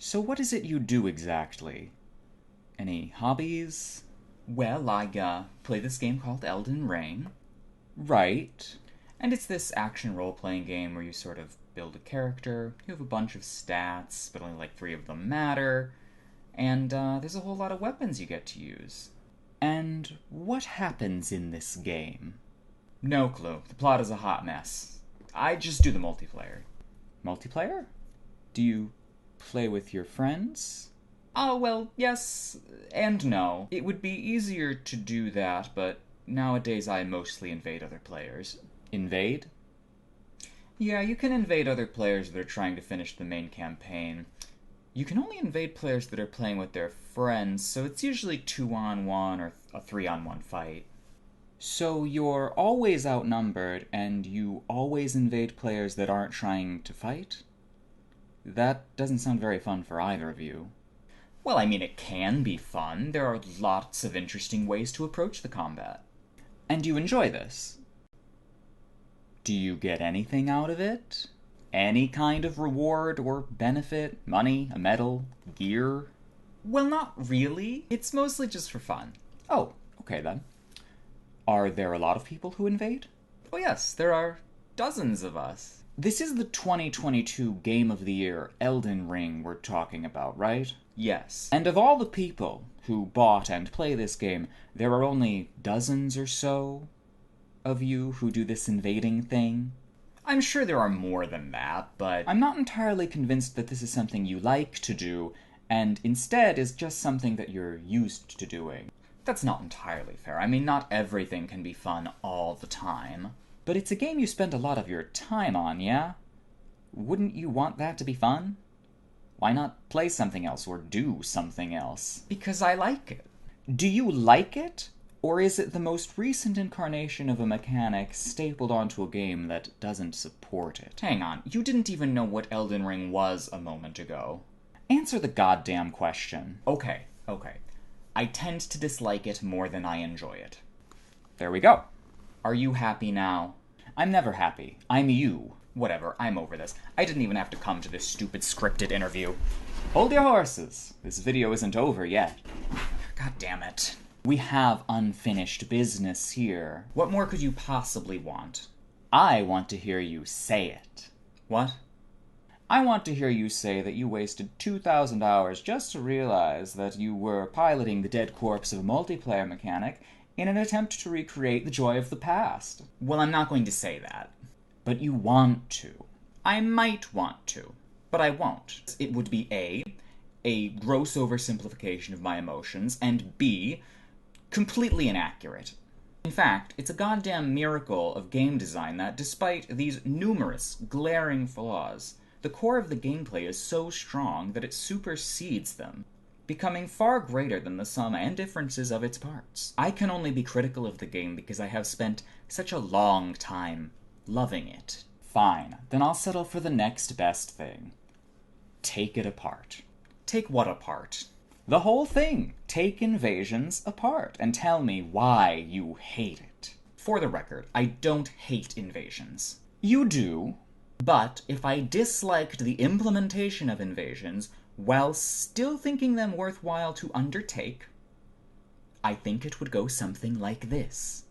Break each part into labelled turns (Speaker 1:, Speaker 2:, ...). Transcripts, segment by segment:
Speaker 1: So what is it you do exactly? Any hobbies?
Speaker 2: Well, I play this game called Elden Ring.
Speaker 1: Right.
Speaker 2: And it's this action role-playing game where you sort of build a character, you have a bunch of stats, but only like 3 of them matter, and there's a whole lot of weapons you get to use.
Speaker 1: And what happens in this game?
Speaker 2: No clue. The plot is a hot mess. I just do the multiplayer.
Speaker 1: Multiplayer? Do you play with your friends?
Speaker 2: Oh, well, yes and no. It would be easier to do that, but nowadays I mostly invade other players.
Speaker 1: Invade?
Speaker 2: Yeah, you can invade other players that are trying to finish the main campaign. You can only invade players that are playing with their friends, so it's usually 2-on-1 or a 3-on-1 fight.
Speaker 1: So you're always outnumbered, and you always invade players that aren't trying to fight? That doesn't sound very fun for either of you.
Speaker 2: Well, I mean, it can be fun. There are lots of interesting ways to approach the combat.
Speaker 1: And you enjoy this? Do you get anything out of it? Any kind of reward or benefit? Money, a medal, gear?
Speaker 2: Well, not really. It's mostly just for fun.
Speaker 1: Oh, okay then. Are there a lot of people who invade?
Speaker 2: Oh yes, there are dozens of us.
Speaker 1: This is the 2022 Game of the Year Elden Ring we're talking about, right?
Speaker 2: Yes.
Speaker 1: And of all the people who bought and play this game, there are only dozens or so of you who do this invading thing?
Speaker 2: I'm sure there are more than that, but
Speaker 1: I'm not entirely convinced that this is something you like to do, and instead is just something that you're used to doing.
Speaker 2: That's not entirely fair. I mean, not everything can be fun all the time.
Speaker 1: But it's a game you spend a lot of your time on, yeah? Wouldn't you want that to be fun? Why not play something else or do something else?
Speaker 2: Because I like it.
Speaker 1: Do you like it? Or is it the most recent incarnation of a mechanic stapled onto a game that doesn't support it?
Speaker 2: Hang on, you didn't even know what Elden Ring was a moment ago.
Speaker 1: Answer the goddamn question.
Speaker 2: Okay. I tend to dislike it more than I enjoy it.
Speaker 1: There we go.
Speaker 2: Are you happy now?
Speaker 1: I'm never happy. I'm you.
Speaker 2: Whatever, I'm over this. I didn't even have to come to this stupid scripted interview.
Speaker 1: Hold your horses. This video isn't over yet.
Speaker 2: God damn it.
Speaker 1: We have unfinished business here.
Speaker 2: What more could you possibly want?
Speaker 1: I want to hear you say it.
Speaker 2: What?
Speaker 1: I want to hear you say that you wasted 2,000 hours just to realize that you were piloting the dead corpse of a multiplayer mechanic in an attempt to recreate the joy of the past.
Speaker 2: Well, I'm not going to say that.
Speaker 1: But you want to.
Speaker 2: I might want to, but I won't. It would be a gross oversimplification of my emotions, and B, completely inaccurate. In fact, it's a goddamn miracle of game design that, despite these numerous, glaring flaws, the core of the gameplay is so strong that it supersedes them, becoming far greater than the sum and differences of its parts. I can only be critical of the game because I have spent such a long time loving it.
Speaker 1: Fine, then I'll settle for the next best thing. Take it apart.
Speaker 2: Take what apart?
Speaker 1: The whole thing. Take Invasions apart and tell me why you hate it.
Speaker 2: For the record, I don't hate Invasions.
Speaker 1: You do.
Speaker 2: But if I disliked the implementation of Invasions while still thinking them worthwhile to undertake, I think it would go something like this.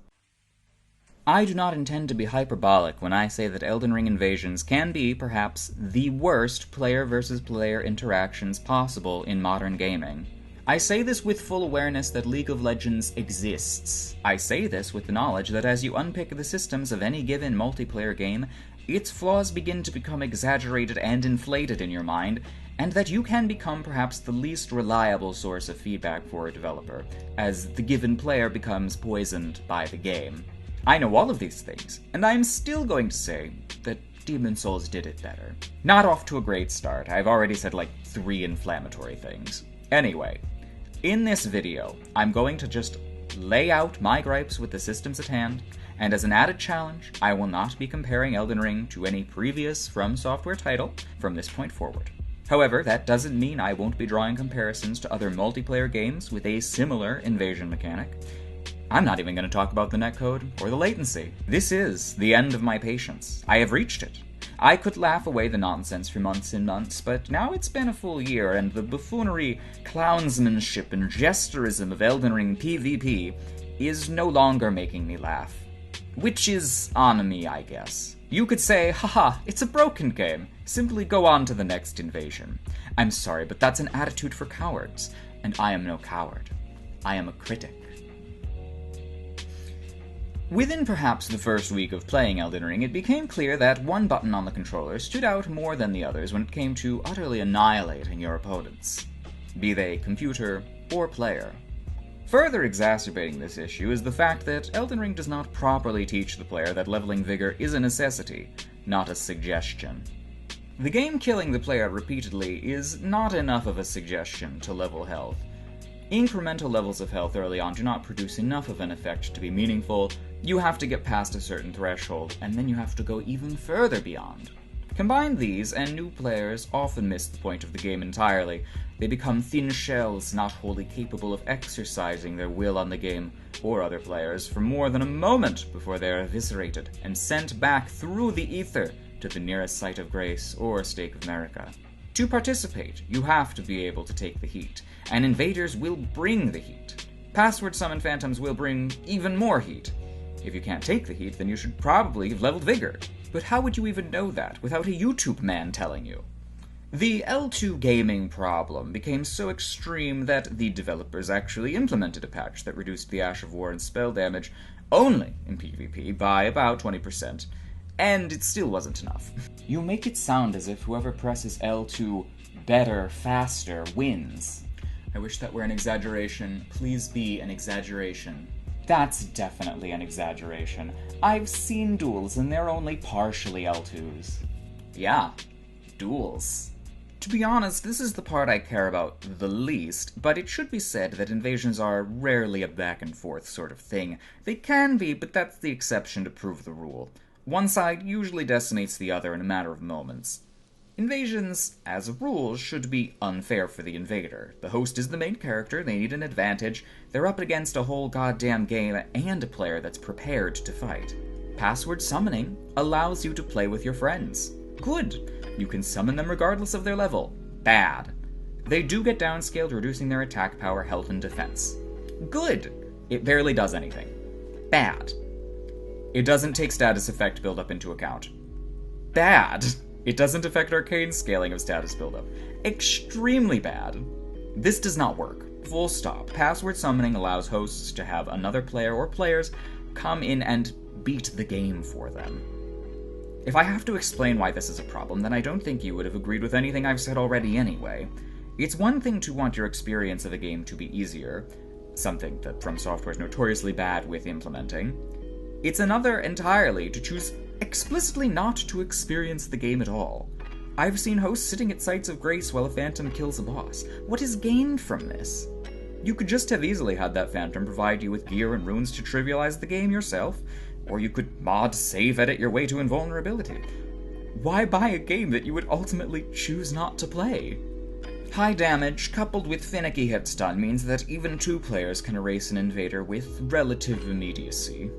Speaker 2: I do not intend to be hyperbolic when I say that Elden Ring Invasions can be, perhaps, the worst player-versus-player interactions possible in modern gaming. I say this with full awareness that League of Legends exists. I say this with the knowledge that as you unpick the systems of any given multiplayer game, its flaws begin to become exaggerated and inflated in your mind, and that you can become perhaps the least reliable source of feedback for a developer, as the given player becomes poisoned by the game. I know all of these things, and I am still going to say that Demon's Souls did it better. Not off to a great start. I've already said like 3 inflammatory things. Anyway, in this video, I'm going to just lay out my gripes with the systems at hand, and as an added challenge, I will not be comparing Elden Ring to any previous From Software title from this point forward. However, that doesn't mean I won't be drawing comparisons to other multiplayer games with a similar invasion mechanic. I'm not even going to talk about the netcode or the latency. This is the end of my patience. I have reached it.
Speaker 1: I could laugh away the nonsense for months and months, but now it's been a full year, and the buffoonery, clownsmanship, and gesturism of Elden Ring PvP is no longer making me laugh. Which is on me, I guess. You could say, haha, it's a broken game. Simply go on to the next invasion. I'm sorry, but that's an attitude for cowards, and I am no coward. I am a critic. Within perhaps the first week of playing Elden Ring, it became clear that one button on the controller stood out more than the others when it came to utterly annihilating your opponents, be they computer or player. Further exacerbating this issue is the fact that Elden Ring does not properly teach the player that leveling vigor is a necessity, not a suggestion. The game killing the player repeatedly is not enough of a suggestion to level health. Incremental levels of health early on do not produce enough of an effect to be meaningful. You have to get past a certain threshold, and then you have to go even further beyond. Combine these, and new players often miss the point of the game entirely. They become thin shells, not wholly capable of exercising their will on the game or other players for more than a moment before they are eviscerated and sent back through the ether to the nearest site of grace or stake of America. To participate, you have to be able to take the heat, and invaders will bring the heat. Password summon phantoms will bring even more heat. If you can't take the heat, then you should probably have leveled vigor. But how would you even know that without a YouTube man telling you? The L2 gaming problem became so extreme that the developers actually implemented a patch that reduced the Ash of War and spell damage only in PvP by about 20%, and it still wasn't enough. You make it sound as if whoever presses L2 better, faster, wins. I wish that were an exaggeration. Please be an exaggeration. That's definitely an exaggeration. I've seen duels and they're only partially L2s. Yeah, duels. To be honest, this is the part I care about the least, but it should be said that invasions are rarely a back and forth sort of thing. They can be, but that's the exception to prove the rule. One side usually decimates the other in a matter of moments. Invasions, as a rule, should be unfair for the invader. The host is the main character, they need an advantage, they're up against a whole goddamn game and a player that's prepared to fight. Password summoning allows you to play with your friends. Good. You can summon them regardless of their level. Bad. They do get downscaled, reducing their attack power, health, and defense. Good. It barely does anything. Bad. It doesn't take status effect buildup into account. Bad. It doesn't affect arcane scaling of status buildup. Extremely bad. This does not work. Full stop. Password summoning allows hosts to have another player or players come in and beat the game for them. If I have to explain why this is a problem, then I don't think you would have agreed with anything I've said already anyway. It's one thing to want your experience of a game to be easier, something that From Software is notoriously bad with implementing. It's another entirely to choose explicitly not to experience the game at all. I've seen hosts sitting at sites of grace while a phantom kills a boss. What is gained from this? You could just have easily had that phantom provide you with gear and runes to trivialize the game yourself, or you could mod save edit your way to invulnerability. Why buy a game that you would ultimately choose not to play? High damage, coupled with finicky hit stun, means that even two players can erase an invader with relative immediacy.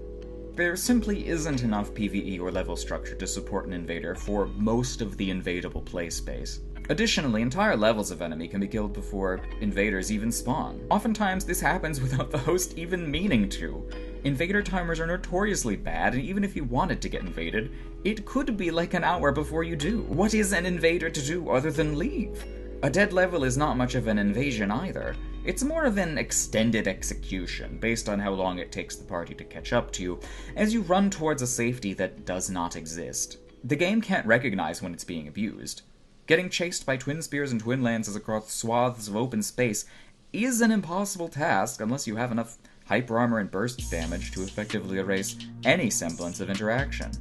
Speaker 1: There simply isn't enough PvE or level structure to support an invader for most of the invadable play space. Additionally, entire levels of enemy can be killed before invaders even spawn. Oftentimes, this happens without the host even meaning to. Invader timers are notoriously bad, and even if you wanted to get invaded, it could be like an hour before you do. What is an invader to do other than leave? A dead level is not much of an invasion either. It's more of an extended execution, based on how long it takes the party to catch up to you, as you run towards a safety that does not exist. The game can't recognize when it's being abused. Getting chased by twin spears and twin lances across swaths of open space is an impossible task unless you have enough hyper armor and burst damage to effectively erase any semblance of interaction.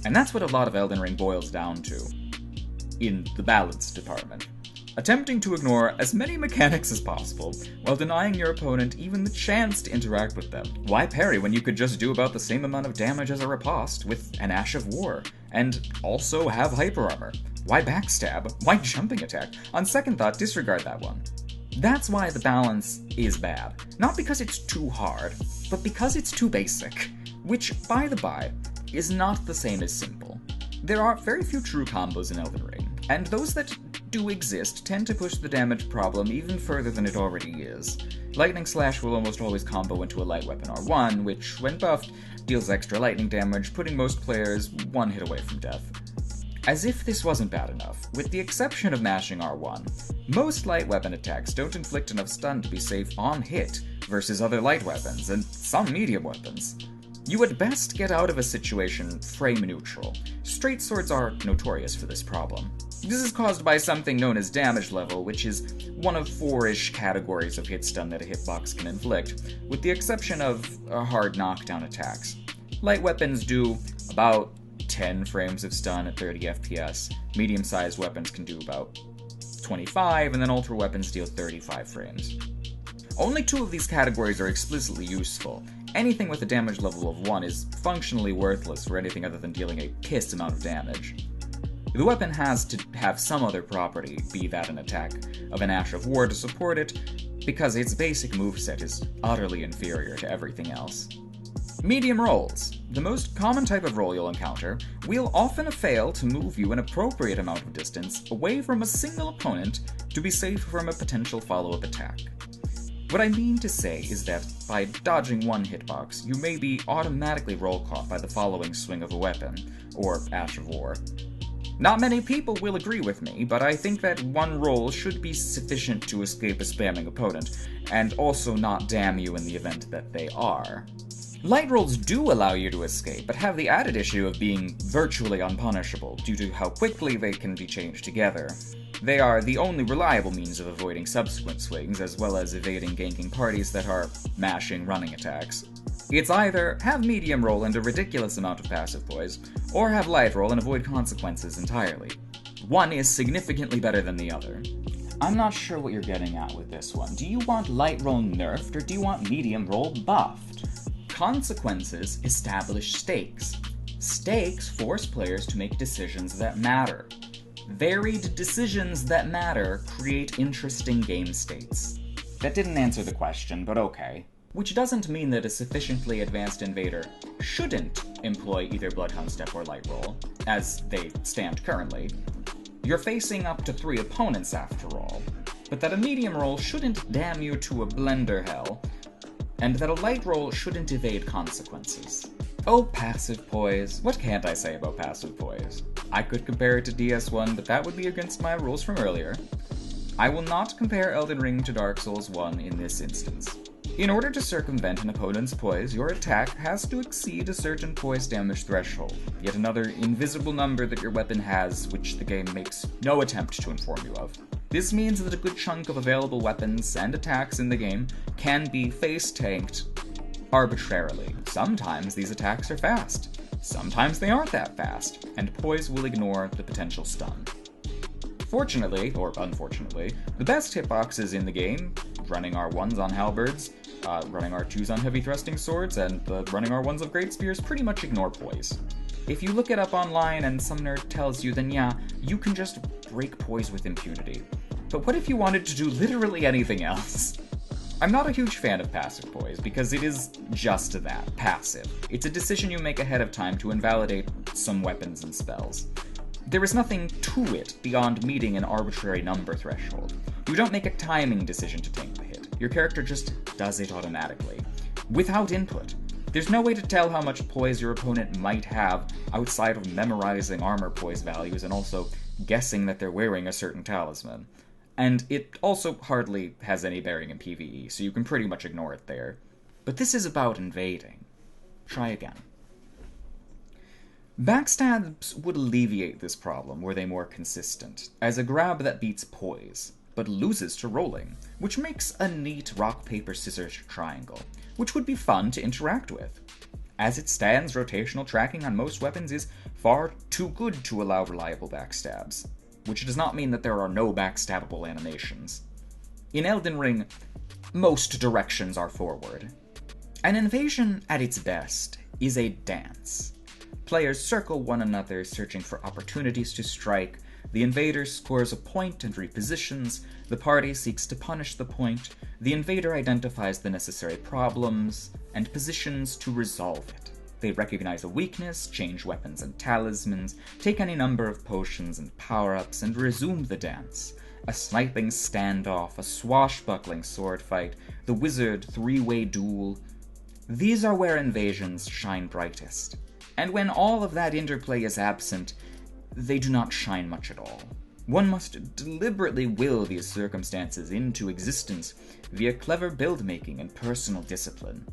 Speaker 1: And that's what a lot of Elden Ring boils down to, in the balance department. Attempting to ignore as many mechanics as possible, while denying your opponent even the chance to interact with them. Why parry when you could just do about the same amount of damage as a riposte with an Ash of War, and also have hyper armor? Why backstab? Why jumping attack? On second thought, disregard that one. That's why the balance is bad. Not because it's too hard, but because it's too basic. Which, by the by, is not the same as simple.
Speaker 2: There are very few true combos in Elden Ring, and those that do exist tend to push the damage problem even further than it already is. Lightning Slash will almost always combo into a light weapon R1, which, when buffed, deals extra lightning damage, putting most players one hit away from death. As if this wasn't bad enough, with the exception of mashing R1, most light weapon attacks don't inflict enough stun to be safe on hit versus other light weapons, and some medium weapons. You at best get out of a situation frame neutral. Straight swords are notorious for this problem. This is caused by something known as damage level, which is one of 4-ish categories of hit stun that a hitbox can inflict, with the exception of hard knockdown attacks. Light weapons do about 10 frames of stun at 30 FPS, medium-sized weapons can do about 25, and then ultra weapons deal 35 frames. Only 2 of these categories are explicitly useful. Anything with a damage level of 1 is functionally worthless for anything other than dealing a piss amount of damage. The weapon has to have some other property, be that an attack of an Ash of War to support it, because its basic moveset is utterly inferior to everything else. Medium rolls. The most common type of roll you'll encounter will often fail to move you an appropriate amount of distance away from a single opponent to be safe from a potential follow-up attack. What I mean to say is that by dodging one hitbox, you may be automatically roll caught by the following swing of a weapon, or Ash of War. Not many people will agree with me, but I think that one roll should be sufficient to escape a spamming opponent, and also not damn you in the event that they are. Light rolls do allow you to escape, but have the added issue of being virtually unpunishable due to how quickly they can be changed together. They are the only reliable means of avoiding subsequent swings, as well as evading ganking parties that are mashing running attacks. It's either have medium roll and a ridiculous amount of passive poise, or have light roll and avoid consequences entirely. One is significantly better than the other.
Speaker 1: I'm not sure what you're getting at with this one. Do you want light roll nerfed, or do you want medium roll buffed?
Speaker 2: Consequences establish stakes. Stakes force players to make decisions that matter. Varied decisions that matter create interesting game states.
Speaker 1: That didn't answer the question, but okay.
Speaker 2: Which doesn't mean that a sufficiently advanced invader shouldn't employ either Bloodhound Step or Light Roll, as they stand currently. You're facing up to 3 opponents after all, but that a medium roll shouldn't damn you to a blender hell, and that a light roll shouldn't evade consequences. Oh, passive poise. What can't I say about passive poise? I could compare it to DS1, but that would be against my rules from earlier. I will not compare Elden Ring to Dark Souls 1 in this instance. In order to circumvent an opponent's poise, your attack has to exceed a certain poise damage threshold, yet another invisible number that your weapon has, which the game makes no attempt to inform you of. This means that a good chunk of available weapons and attacks in the game can be face-tanked arbitrarily. Sometimes these attacks are fast, sometimes they aren't that fast, and poise will ignore the potential stun. Fortunately, or unfortunately, the best hitboxes in the game, running R1s on halberds, running R2s on heavy thrusting swords, and the running R1s of great spears pretty much ignore poise. If you look it up online and some nerd tells you, then yeah, you can just break poise with impunity. But what if you wanted to do literally anything else? I'm not a huge fan of passive poise, because it is just that, passive. It's a decision you make ahead of time to invalidate some weapons and spells. There is nothing to it beyond meeting an arbitrary number threshold. You don't make a timing decision to tank the hit. Your character just does it automatically, without input. There's no way to tell how much poise your opponent might have outside of memorizing armor poise values and also guessing that they're wearing a certain talisman. And it also hardly has any bearing in PvE, so you can pretty much ignore it there. But this is about invading. Try again. Backstabs would alleviate this problem were they more consistent, as a grab that beats poise, but loses to rolling, which makes a neat rock-paper-scissors triangle, which would be fun to interact with. As it stands, rotational tracking on most weapons is far too good to allow reliable backstabs, which does not mean that there are no backstabbable animations. In Elden Ring, most directions are forward. An invasion, at its best, is a dance. Players circle one another, searching for opportunities to strike. The invader scores a point and repositions. The party seeks to punish the point. The invader identifies the necessary problems and positions to resolve it. They recognize a weakness, change weapons and talismans, take any number of potions and power-ups, and resume the dance. A sniping standoff, a swashbuckling sword fight, the wizard three-way duel. These are where invasions shine brightest. And when all of that interplay is absent, they do not shine much at all. One must deliberately will these circumstances into existence via clever build-making and personal discipline.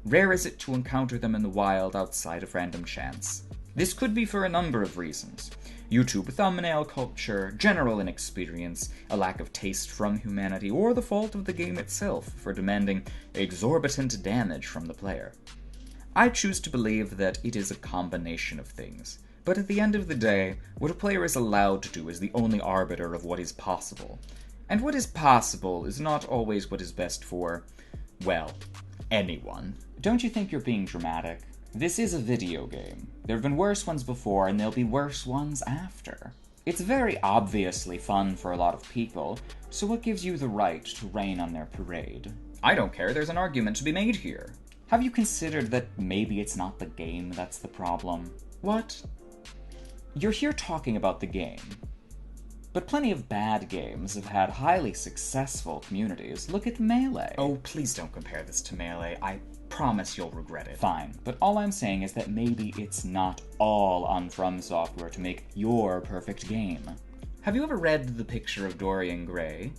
Speaker 2: Rare is it to encounter them in the wild outside of random chance. This could be for a number of reasons. YouTube thumbnail culture, general inexperience, a lack of taste from humanity, or the fault of the game itself for demanding exorbitant damage from the player. I choose to believe that it is a combination of things. But at the end of the day, what a player is allowed to do is the only arbiter of what is possible. And what is possible is not always what is best for, well, anyone.
Speaker 1: Don't you think you're being dramatic? This is a video game. There have been worse ones before, and there'll be worse ones after. It's very obviously fun for a lot of people, so what gives you the right to rain on their parade?
Speaker 2: I don't care, there's an argument to be made here.
Speaker 1: Have you considered that maybe it's not the game that's the problem?
Speaker 2: What?
Speaker 1: You're here talking about the game. But plenty of bad games have had highly successful communities. Look at Melee.
Speaker 2: Oh, please don't compare this to Melee. I promise you'll regret it.
Speaker 1: Fine, but all I'm saying is that maybe it's not all on From Software to make your perfect game.
Speaker 2: Have you ever read The Picture of Dorian Gray?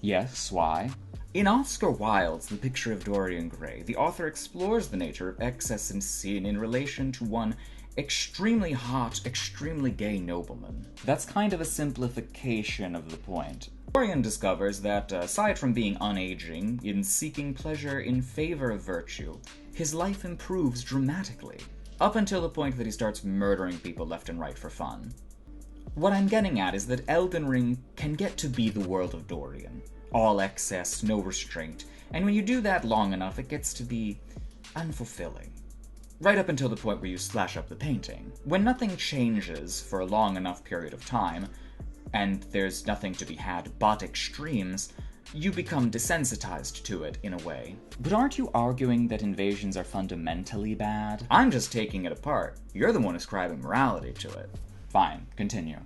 Speaker 1: Yes, why?
Speaker 2: In Oscar Wilde's The Picture of Dorian Gray, the author explores the nature of excess and sin in relation to one extremely hot, extremely gay nobleman.
Speaker 1: That's kind of a simplification of the point.
Speaker 2: Dorian discovers that, aside from being unaging, in seeking pleasure in favor of virtue, his life improves dramatically, up until the point that he starts murdering people left and right for fun. What I'm getting at is that Elden Ring can get to be the world of Dorian. All excess, no restraint, and when you do that long enough, it gets to be unfulfilling. Right up until the point where you slash up the painting. When nothing changes for a long enough period of time, and there's nothing to be had but extremes, you become desensitized to it in a way.
Speaker 1: But aren't you arguing that invasions are fundamentally bad?
Speaker 2: I'm just taking it apart. You're the one ascribing morality to it.
Speaker 1: Fine, continue.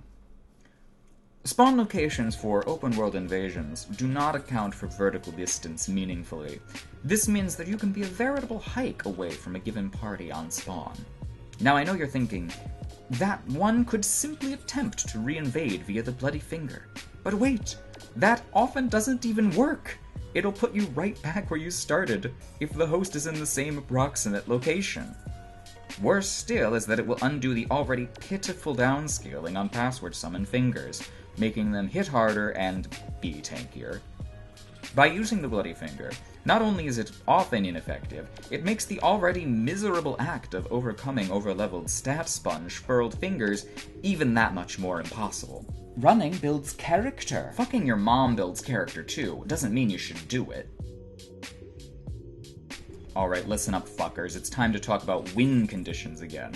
Speaker 2: Spawn locations for open-world invasions do not account for vertical distance meaningfully. This means that you can be a veritable hike away from a given party on spawn. Now I know you're thinking, that one could simply attempt to re-invade via the Bloody Finger. But wait, that often doesn't even work! It'll put you right back where you started, if the host is in the same approximate location. Worse still is that it will undo the already pitiful downscaling on password summon fingers, making them hit harder and be tankier. By using the Bloody Finger, not only is it often ineffective, it makes the already miserable act of overcoming overleveled stat sponge furled fingers even that much more impossible.
Speaker 1: Running builds character.
Speaker 2: Fucking your mom builds character too. Doesn't mean you should do it. Alright, listen up, fuckers. It's time to talk about win conditions again.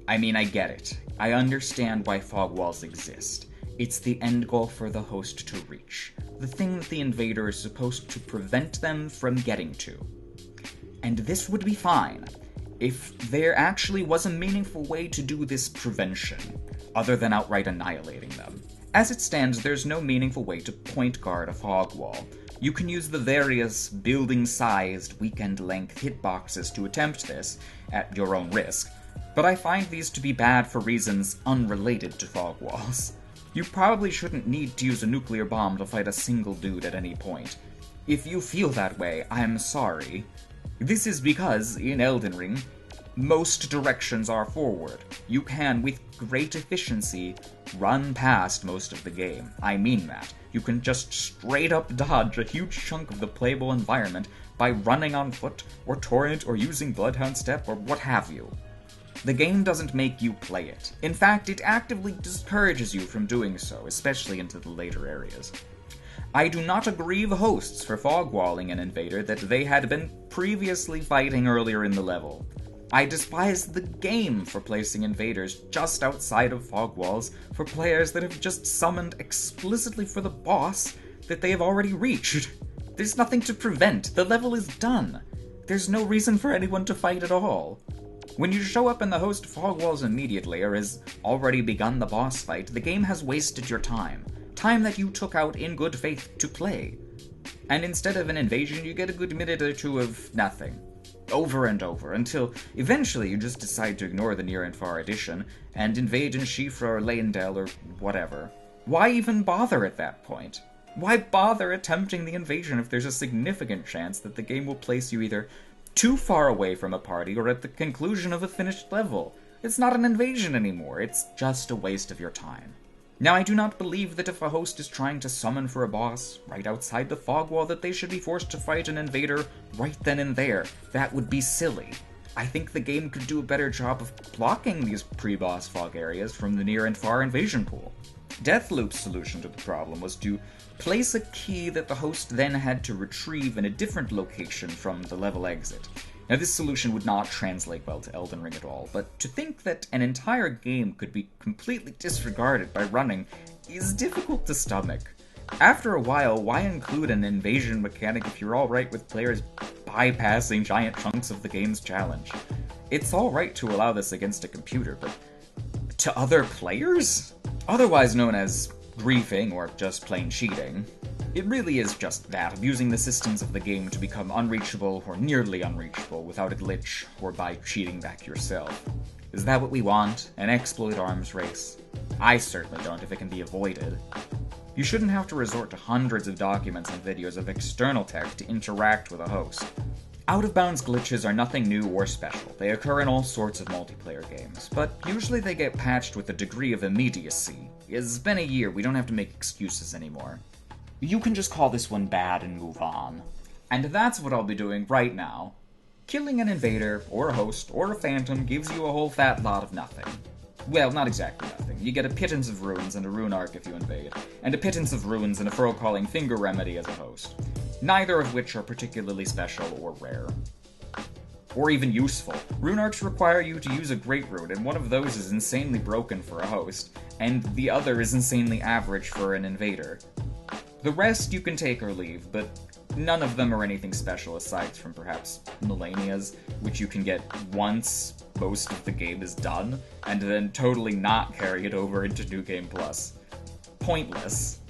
Speaker 2: I mean, I get it. I understand why Fogwalls exist. It's the end goal for the host to reach. The thing that the invader is supposed to prevent them from getting to. And this would be fine if there actually was a meaningful way to do this prevention, other than outright annihilating them. As it stands, there's no meaningful way to point guard a fog wall. You can use the various building-sized, weekend-length hitboxes to attempt this, at your own risk, but I find these to be bad for reasons unrelated to fog walls. You probably shouldn't need to use a nuclear bomb to fight a single dude at any point. If you feel that way, I'm sorry. This is because, in Elden Ring, most directions are forward. You can, with great efficiency, run past most of the game. I mean that. You can just straight up dodge a huge chunk of the playable environment by running on foot, or torrent, or using Bloodhound Step, or what have you. The game doesn't make you play it. In fact, it actively discourages you from doing so, especially into the later areas. I do not aggrieve hosts for fogwalling an invader that they had been previously fighting earlier in the level. I despise the game for placing invaders just outside of fogwalls for players that have just summoned explicitly for the boss that they have already reached. There's nothing to prevent. The level is done. There's no reason for anyone to fight at all. When you show up in the host Fogwalls immediately, or has already begun the boss fight, the game has wasted your time. Time that you took out in good faith to play. And instead of an invasion, you get a good minute or two of nothing. Over and over, until eventually you just decide to ignore the near and far edition, and invade in Shifra or Leyndell or whatever. Why even bother at that point? Why bother attempting the invasion if there's a significant chance that the game will place you either too far away from a party or at the conclusion of a finished level? It's not an invasion anymore, it's just a waste of your time. Now, I do not believe that if a host is trying to summon for a boss right outside the fog wall that they should be forced to fight an invader right then and there. That would be silly. I think the game could do a better job of blocking these pre-boss fog areas from the near and far invasion pool. Deathloop's solution to the problem was to place a key that the host then had to retrieve in a different location from the level exit. Now, this solution would not translate well to Elden Ring at all, but to think that an entire game could be completely disregarded by running is difficult to stomach. After a while, why include an invasion mechanic if you're alright with players bypassing giant chunks of the game's challenge? It's alright to allow this against a computer, but to other players? Otherwise known as griefing or just plain cheating. It really is just that, abusing the systems of the game to become unreachable or nearly unreachable without a glitch or by cheating back yourself. Is that what we want? An exploit arms race? I certainly don't if it can be avoided. You shouldn't have to resort to hundreds of documents and videos of external tech to interact with a host. Out-of-bounds glitches are nothing new or special. They occur in all sorts of multiplayer games, but usually they get patched with a degree of immediacy. It's been a year, we don't have to make excuses anymore.
Speaker 1: You can just call this one bad and move on.
Speaker 2: And that's what I'll be doing right now. Killing an invader, or a host, or a phantom gives you a whole fat lot of nothing. Well, not exactly nothing. You get a pittance of runes and a rune arc if you invade, and a pittance of runes and a furrow-calling finger remedy as a host. Neither of which are particularly special or rare. Or even useful. Rune arcs require you to use a great rune, and one of those is insanely broken for a host, and the other is insanely average for an invader. The rest you can take or leave, but none of them are anything special aside from perhaps Millennia's, which you can get once most of the game is done, and then totally not carry it over into New Game Plus. Pointless.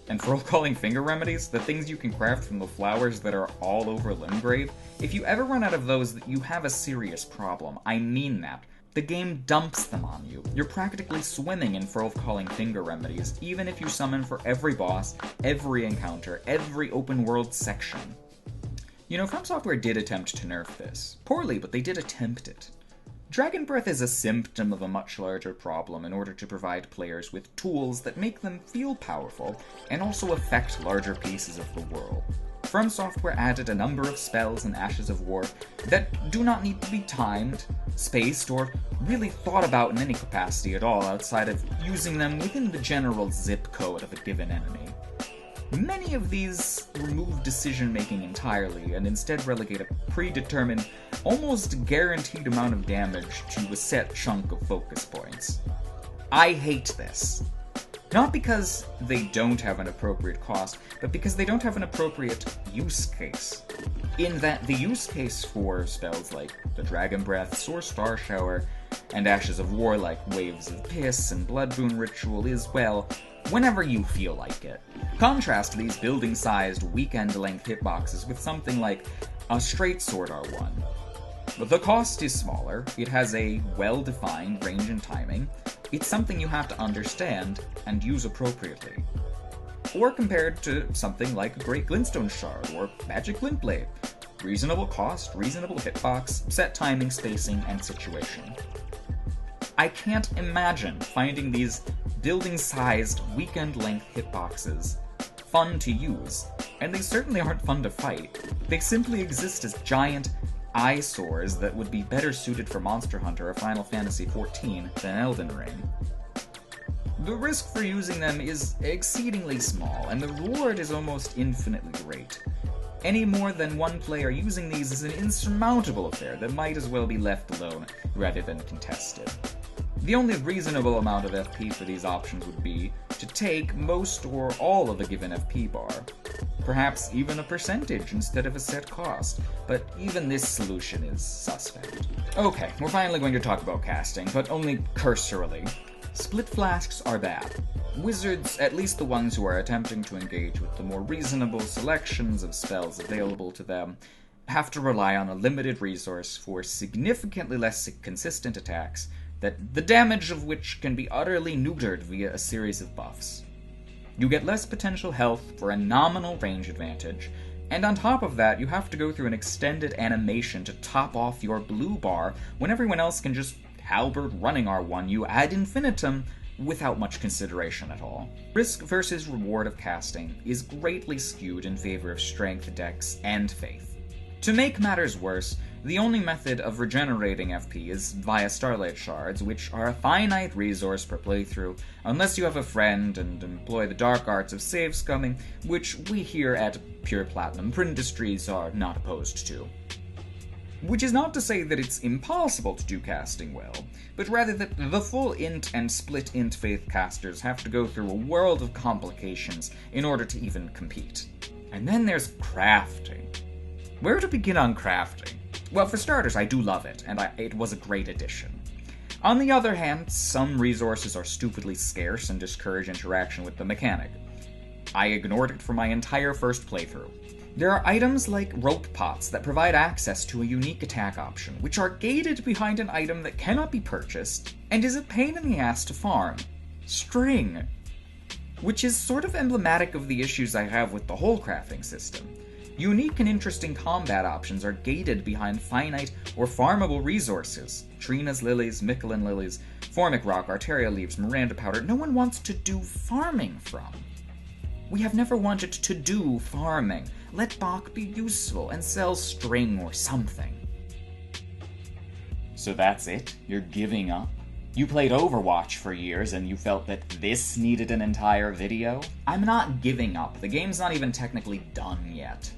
Speaker 2: And for all calling finger remedies, the things you can craft from the flowers that are all over Limgrave, if you ever run out of those, you have a serious problem. I mean that. The game dumps them on you. You're practically swimming in calling finger remedies, even if you summon for every boss, every encounter, every open world section. You know, From Software did attempt to nerf this. Poorly, but they did attempt it. Dragonbreath is a symptom of a much larger problem in order to provide players with tools that make them feel powerful, and also affect larger pieces of the world. From Software added a number of spells in Ashes of War that do not need to be timed, spaced, or really thought about in any capacity at all outside of using them within the general zip code of a given enemy. Many of these remove decision-making entirely and instead relegate a predetermined, almost guaranteed amount of damage to a set chunk of focus points. I hate this. Not because they don't have an appropriate cost, but because they don't have an appropriate use case. In that the use case for spells like the Dragonbreath or Star Shower, and Ashes of War like Waves of Piss and Blood Boon Ritual is, well, whenever you feel like it. Contrast these building-sized, weekend-length hitboxes with something like a straight Sword R1. The cost is smaller, it has a well-defined range and timing, it's something you have to understand and use appropriately. Or compared to something like a Great Glintstone Shard or Magic Glintblade. Reasonable cost, reasonable hitbox, set timing, spacing, and situation. I can't imagine finding these building-sized, weekend-length hitboxes fun to use, and they certainly aren't fun to fight. They simply exist as giant eyesores that would be better suited for Monster Hunter or Final Fantasy XIV than Elden Ring. The risk for using them is exceedingly small, and the reward is almost infinitely great. Any more than one player using these is an insurmountable affair that might as well be left alone rather than contested. The only reasonable amount of FP for these options would be to take most or all of a given FP bar. Perhaps even a percentage instead of a set cost, but even this solution is suspect. Okay, we're finally going to talk about casting, but only cursorily. Split flasks are bad. Wizards, at least the ones who are attempting to engage with the more reasonable selections of spells available to them, have to rely on a limited resource for significantly less consistent attacks, that the damage of which can be utterly neutered via a series of buffs. You get less potential health for a nominal range advantage, and on top of that, you have to go through an extended animation to top off your blue bar when everyone else can just halberd running R1 you ad infinitum without much consideration at all. Risk versus reward of casting is greatly skewed in favor of strength, dex, and faith. To make matters worse, the only method of regenerating FP is via Starlight Shards, which are a finite resource per playthrough, unless you have a friend and employ the dark arts of save scumming, which we here at Pure Platinum Printistries are not opposed to. Which is not to say that it's impossible to do casting well, but rather that the full int and split int faith casters have to go through a world of complications in order to even compete. And then there's crafting. Where to begin on crafting? Well, for starters, I do love it, and it was a great addition. On the other hand, some resources are stupidly scarce and discourage interaction with the mechanic. I ignored it for my entire first playthrough. There are items like rope pots that provide access to a unique attack option, which are gated behind an item that cannot be purchased, and is a pain in the ass to farm. String. Which is sort of emblematic of the issues I have with the whole crafting system. Unique and interesting combat options are gated behind finite or farmable resources. Trina's lilies, Michelin lilies, Formic rock, Arteria leaves, Miranda powder. No one wants to do farming from. We have never wanted to do farming. Let Bach be useful and sell string or something.
Speaker 1: So that's it? You're giving up? You played Overwatch for years and you felt that this needed an entire video?
Speaker 2: I'm not giving up. The game's not even technically done yet.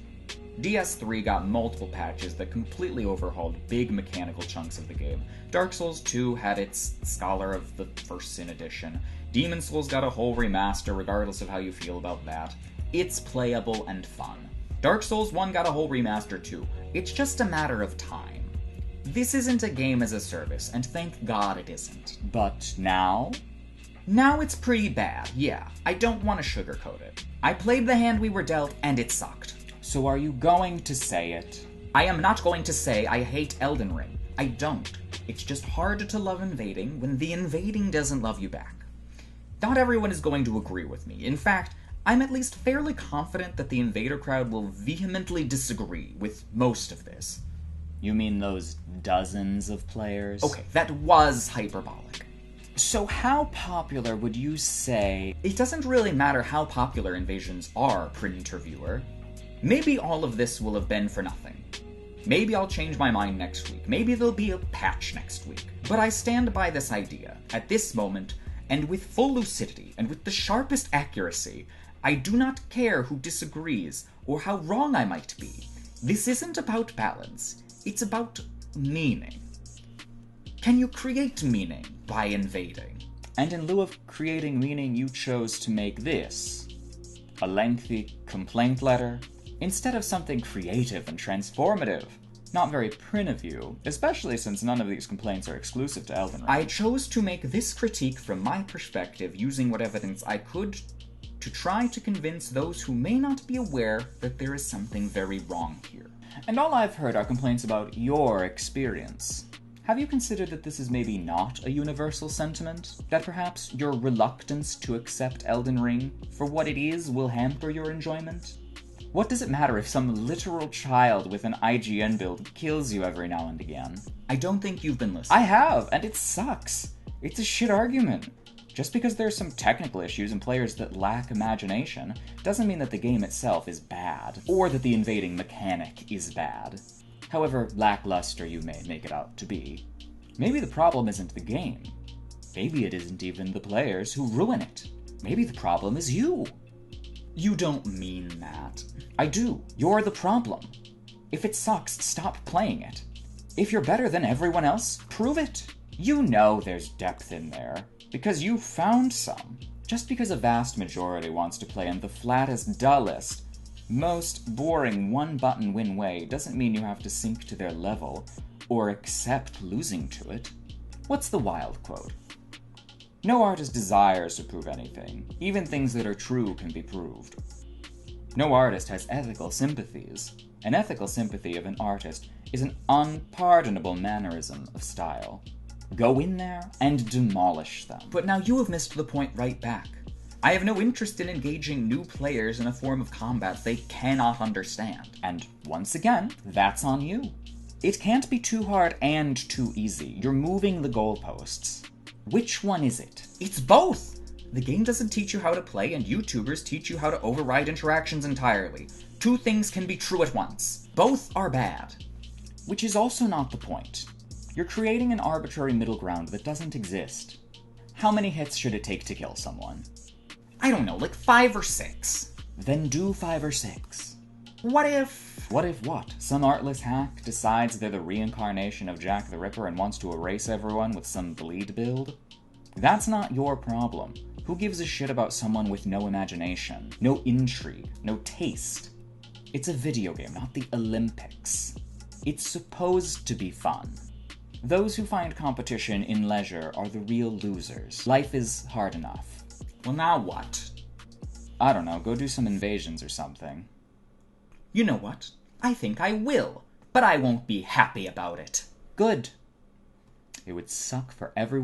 Speaker 2: DS3 got multiple patches that completely overhauled big mechanical chunks of the game. Dark Souls 2 had its Scholar of the First Sin edition. Demon Souls got a whole remaster regardless of how you feel about that. It's playable and fun. Dark Souls 1 got a whole remaster too. It's just a matter of time. This isn't a game as a service, and thank God it isn't.
Speaker 1: But now?
Speaker 2: Now it's pretty bad, yeah. I don't want to sugarcoat it. I played the hand we were dealt, and it sucked.
Speaker 1: So are you going to say it?
Speaker 2: I am not going to say I hate Elden Ring. I don't. It's just hard to love invading when the invading doesn't love you back. Not everyone is going to agree with me. In fact, I'm at least fairly confident that the invader crowd will vehemently disagree with most of this.
Speaker 1: You mean those dozens of players?
Speaker 2: Okay, that was hyperbolic.
Speaker 1: So how popular would you say...
Speaker 2: It doesn't really matter how popular invasions are, Printerviewer. Maybe all of this will have been for nothing. Maybe I'll change my mind next week. Maybe there'll be a patch next week. But I stand by this idea. At this moment, and with full lucidity, and with the sharpest accuracy, I do not care who disagrees, or how wrong I might be. This isn't about balance. It's about meaning. Can you create meaning by invading?
Speaker 1: And in lieu of creating meaning, you chose to make this. A lengthy complaint letter, instead of something creative and transformative. Not very print of you, especially since none of these complaints are exclusive to Elden Ring.
Speaker 2: I chose to make this critique from my perspective, using what evidence I could to try to convince those who may not be aware that there is something very wrong here.
Speaker 1: And all I've heard are complaints about your experience. Have you considered that this is maybe not a universal sentiment? That perhaps your reluctance to accept Elden Ring for what it is will hamper your enjoyment? What does it matter if some literal child with an IGN build kills you every now and again?
Speaker 2: I don't think you've been listening.
Speaker 1: I have, and it sucks. It's a shit argument. Just because there's some technical issues and players that lack imagination doesn't mean that the game itself is bad, or that the invading mechanic is bad. However lackluster you may make it out to be. Maybe the problem isn't the game. Maybe it isn't even the players who ruin it. Maybe the problem is you.
Speaker 2: You don't mean that.
Speaker 1: I do. You're the problem. If it sucks, stop playing it. If you're better than everyone else, prove it. You know there's depth in there, because you found some. Just because a vast majority wants to play in the flattest, dullest, most boring one-button win way doesn't mean you have to sink to their level, or accept losing to it. What's the wild quote? No artist desires to prove anything. Even things that are true can be proved. No artist has ethical sympathies. An ethical sympathy of an artist is an unpardonable mannerism of style. Go in there and demolish them.
Speaker 2: But now you have missed the point right back. I have no interest in engaging new players in a form of combat they cannot understand.
Speaker 1: And once again, that's on you. It can't be too hard and too easy. You're moving the goalposts. Which one is it?
Speaker 2: It's both! The game doesn't teach you how to play, and YouTubers teach you how to override interactions entirely. Two things can be true at once. Both are bad.
Speaker 1: Which is also not the point. You're creating an arbitrary middle ground that doesn't exist. How many hits should it take to kill someone?
Speaker 2: I don't know, like 5 or 6.
Speaker 1: Then do 5 or 6.
Speaker 2: What if...
Speaker 1: What if what? Some artless hack decides they're the reincarnation of Jack the Ripper and wants to erase everyone with some bleed build? That's not your problem. Who gives a shit about someone with no imagination, no intrigue, no taste? It's a video game, not the Olympics. It's supposed to be fun. Those who find competition in leisure are the real losers. Life is hard enough.
Speaker 2: Well, now what?
Speaker 1: I don't know, go do some invasions or something.
Speaker 2: You know what? I think I will, but I won't be happy about it.
Speaker 1: Good. It would suck for everyone.